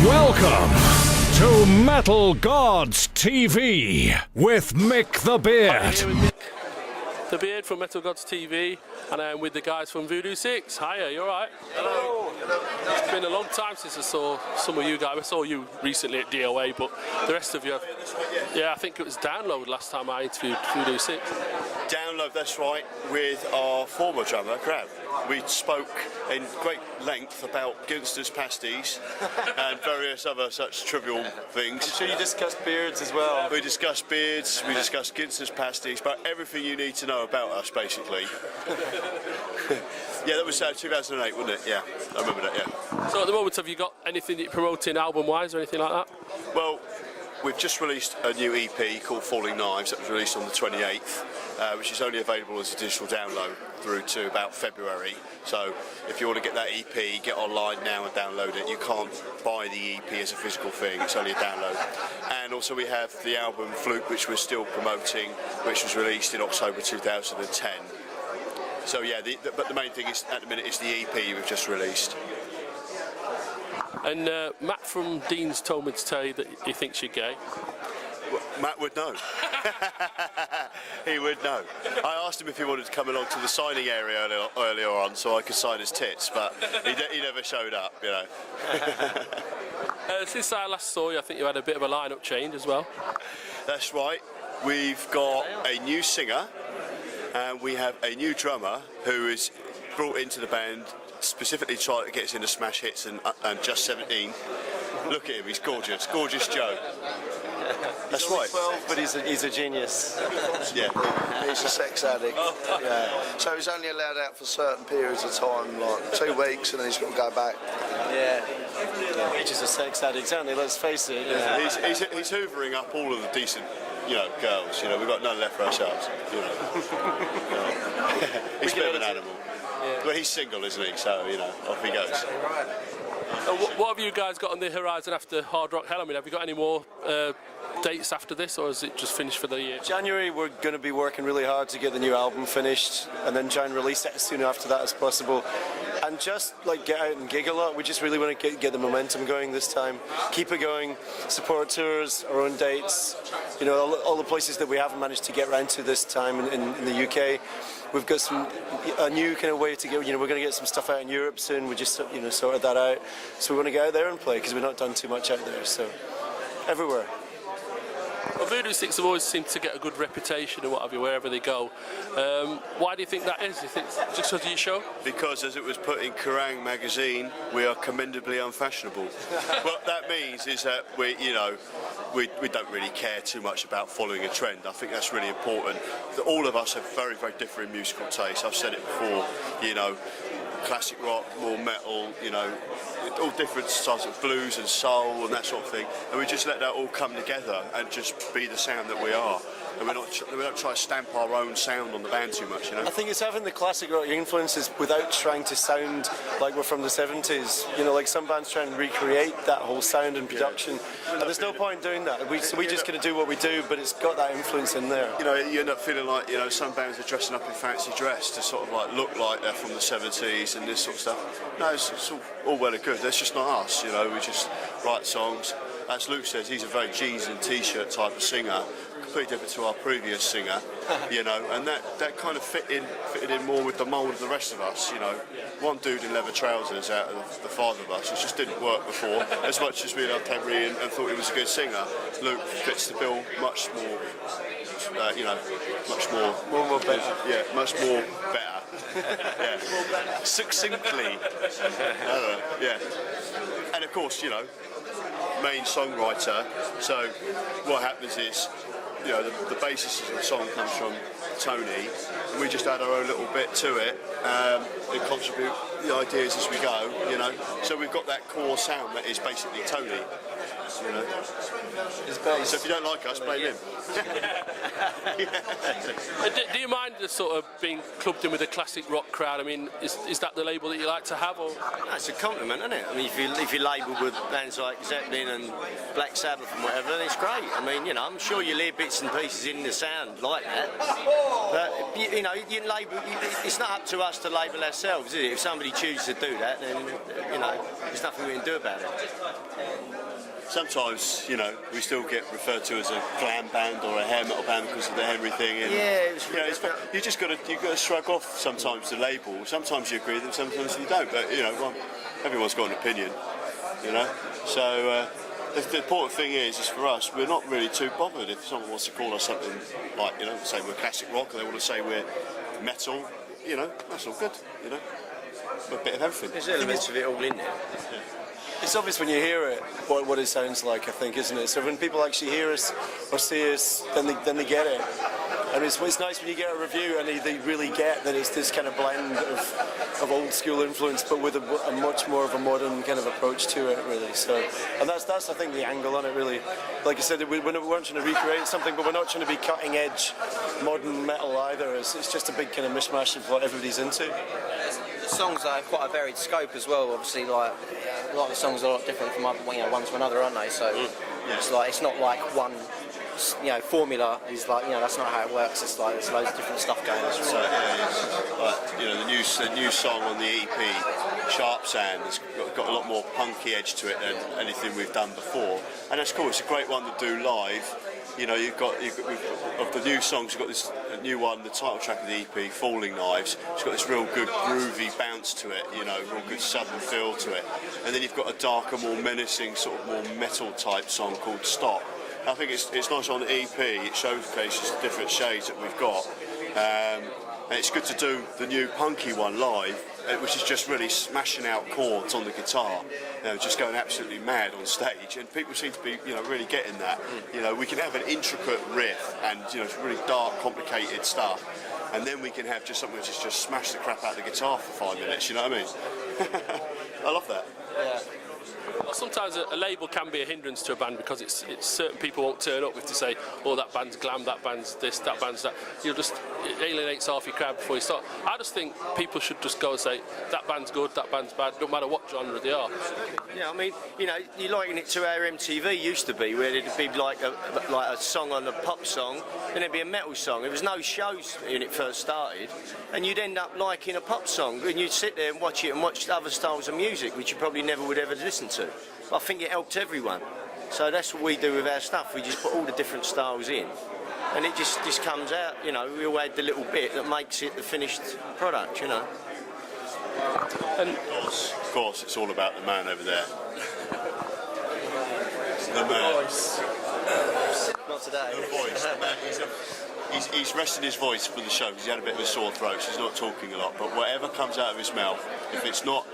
Welcome to Metal Gods TV with Mick the Beard. I'm here with Mick the Beard from MetalGodsTV, and I'm with the guys from Voodoo 6. Hiya, you alright? Hello. It's been a long time since I saw some of you guys. I saw you recently at DOA, but the rest of you, yeah, I think it was Download last time I interviewed Voodoo 6. Download, that's right, with our former drummer, Crab. We spoke in great length about Ginster's pasties and various other such trivial things. I'm sure you discussed beards as well. We discussed beards, we discussed Ginster's pasties, but everything you need to know about us, basically. Yeah, that was 2008, wasn't it? Yeah, I remember that, yeah. So at the moment, have you got anything that you're promoting album-wise or anything like that? Well, we've just released a new EP called Falling Knives that was released on the 28th, which is only available as a digital download through to about February. So if you want to get that EP, get online now and download it. You can't buy the EP as a physical thing, it's only a download. And also we have the album Fluke, which we're still promoting, which was released in October 2010. So yeah, but the main thing is at the minute is the EP we've just released. And Matt from Dean's told me to tell you that he thinks you're gay. Well, Matt would know. He would know. I asked him if he wanted to come along to the signing area earlier on so I could sign his tits, but he never showed up, you know. Since I last saw you, I think you had a bit of a lineup change as well. That's right. We've got a new singer and we have a new drummer who is brought into the band specifically trying to get us into smash hits and Just 17. Look at him, he's gorgeous. Gorgeous Joe. That's right. 12, but he's a genius. Yeah. He's a sex addict. Yeah. So he's only allowed out for certain periods of time, like 2 weeks, and then he's got to go back. Yeah. He's just a sex addict, aren't he? Let's face it. Yeah. He's hoovering up all of the decent, girls. We've got none left for ourselves. He's a bit of an animal. Yeah. But he's single, isn't he? So, off he goes. What have you guys got on the horizon after Hard Rock Hell? I mean, have you got any more dates after this, or is it just finished for the year? January, we're going to be working really hard to get the new album finished, and then try and release it as soon after that as possible. And just get out and gig a lot. We just really want to get the momentum going this time. Keep it going. Support tours, our own dates. All the places that we haven't managed to get around to this time in the UK. We've got a new kind of way to go. We're going to get some stuff out in Europe soon. We just sorted that out. So we want to get out there and play because we've not done too much out there. So everywhere. Well, Voodoo 6 have always seemed to get a good reputation and what have you wherever they go. Why do you think that is? Do you think just because of your show? Because, as it was put in Kerrang magazine, we are commendably unfashionable. What that means is that we don't really care too much about following a trend. I think that's really important. That all of us have very, very different musical tastes. I've said it before. Classic rock, more metal, all different styles of blues and soul and that sort of thing. And we just let that all come together and just be the sound that we are. And we don't try to stamp our own sound on the band too much, I think it's having the classic rock influences without trying to sound like we're from the 70s. Like some bands try and recreate that whole sound and production. And there's no point doing that. We just going to do what we do, but it's got that influence in there. You end up feeling like, some bands are dressing up in fancy dress to sort of look like they're from the 70s and this sort of stuff. No, it's all well and good. That's just not us, We just write songs. As Luke says, he's a very jeans and t-shirt type of singer, completely different to our previous singer, and that kind of fitted in more with the mould of the rest of us, One dude in leather trousers out of the 5 of us, it just didn't work before. As much as we loved Henry and thought he was a good singer, Luke fits the bill much more, much more better. Yeah, much more better. Yeah. Succinctly. Yeah. And of course, main songwriter. So what happens is, the basis of the song comes from Tony, and we just add our own little bit to it and contribute the ideas as we go. So we've got that core sound that is basically Tony. You know. So if you don't like us, blame him. Do you mind the sort of being clubbed in with a classic rock crowd? I mean, is that the label that you like to have? Or? That's a compliment, isn't it? I mean, if you're labelled with bands like Zeppelin and Black Sabbath and whatever, then it's great. I mean, you know, I'm sure you'll hear bits and pieces in the sound like that. But, you know, it's not up to us to label ourselves, is it? If somebody chooses to do that, then, you know, there's nothing we can do about it. Sometimes, you know, we still get referred to as a glam band or a hair metal band because of the Henry thing. And, you just got to shrug off sometimes the label. Sometimes you agree with them, sometimes you don't. But you know, well, everyone's got an opinion. You know, so the important thing is for us, we're not really too bothered if someone wants to call us something like, you know, say we're classic rock, or they want to say we're metal. You know, that's all good. You know, we're a bit of everything. There's elements of it all in there. Yeah. It's obvious when you hear it what it sounds like, I think, isn't it? So when people actually hear us or see us, then they get it. And it's nice when you get a review and they really get that it's this kind of blend of old school influence, but with a much more of a modern kind of approach to it, really. So, and that's I think the angle on it, really. Like I said, we weren't trying to recreate something, but we're not trying to be cutting edge modern metal either. It's just a big kind of mishmash of what everybody's into. The songs have quite a varied scope as well. Obviously, like a lot of the songs are a lot different from one to another, aren't they? So it's not like one formula is like, that's not how it works. It's like there's loads of different stuff going on. So the new song on the EP, Sharp Sand, has got a lot more punky edge to it than anything we've done before, and that's cool. It's a great one to do live. You know, of the new songs, you've got this new one, the title track of the EP, Falling Knives. It's got this real good groovy bounce to it, you know, real good southern feel to it. And then you've got a darker, more menacing, sort of more metal type song called Stop. I think it's nice on the EP. It showcases the different shades that we've got. And it's good to do the new punky one live, which is just really smashing out chords on the guitar, just going absolutely mad on stage, and people seem to be, really getting that. We can have an intricate riff and, really dark, complicated stuff, and then we can have just something that's just smash the crap out of the guitar for 5 minutes. You know what I mean? I love that. Yeah. Well, sometimes a label can be a hindrance to a band because it's certain people won't turn up if they say, oh, that band's glam, that band's this, that band's that. It alienates half your crowd before you start. I just think people should just go and say, that band's good, that band's bad, no matter what genre they are. Yeah, I mean, you liken it to how MTV used to be, where it'd be like a song on a pop song, then it'd be a metal song. There was no shows when it first started, and you'd end up liking a pop song, and you'd sit there and watch it and watch other styles of music, which you probably never would ever listen to. I think it helped everyone. So that's what we do with our stuff. We just put all the different styles in, and it just comes out. We all add the little bit that makes it the finished product. And of course, it's all about the man over there. The man. Voice. Not today. The voice. The man. He's resting his voice for the show because he had a bit of a sore throat, so he's not talking a lot. But whatever comes out of his mouth, if it's not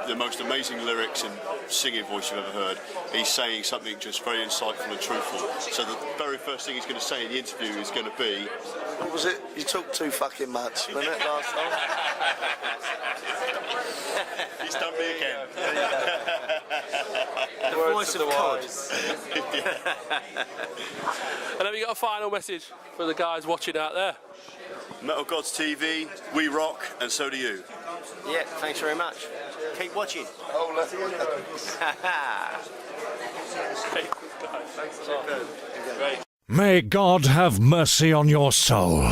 the most amazing lyrics and singing voice you've ever heard, he's saying something just very insightful and truthful. So the very first thing he's going to say in the interview is going to be, what was it? You talk too fucking much, wasn't it, last time? he's done me again. The voice of the wise. And have you got a final message for the guys watching out there? MetalGodsTV, we rock, and so do you. Yeah, thanks very much. Keep watching. Oh, let's go. Great. May God have mercy on your soul.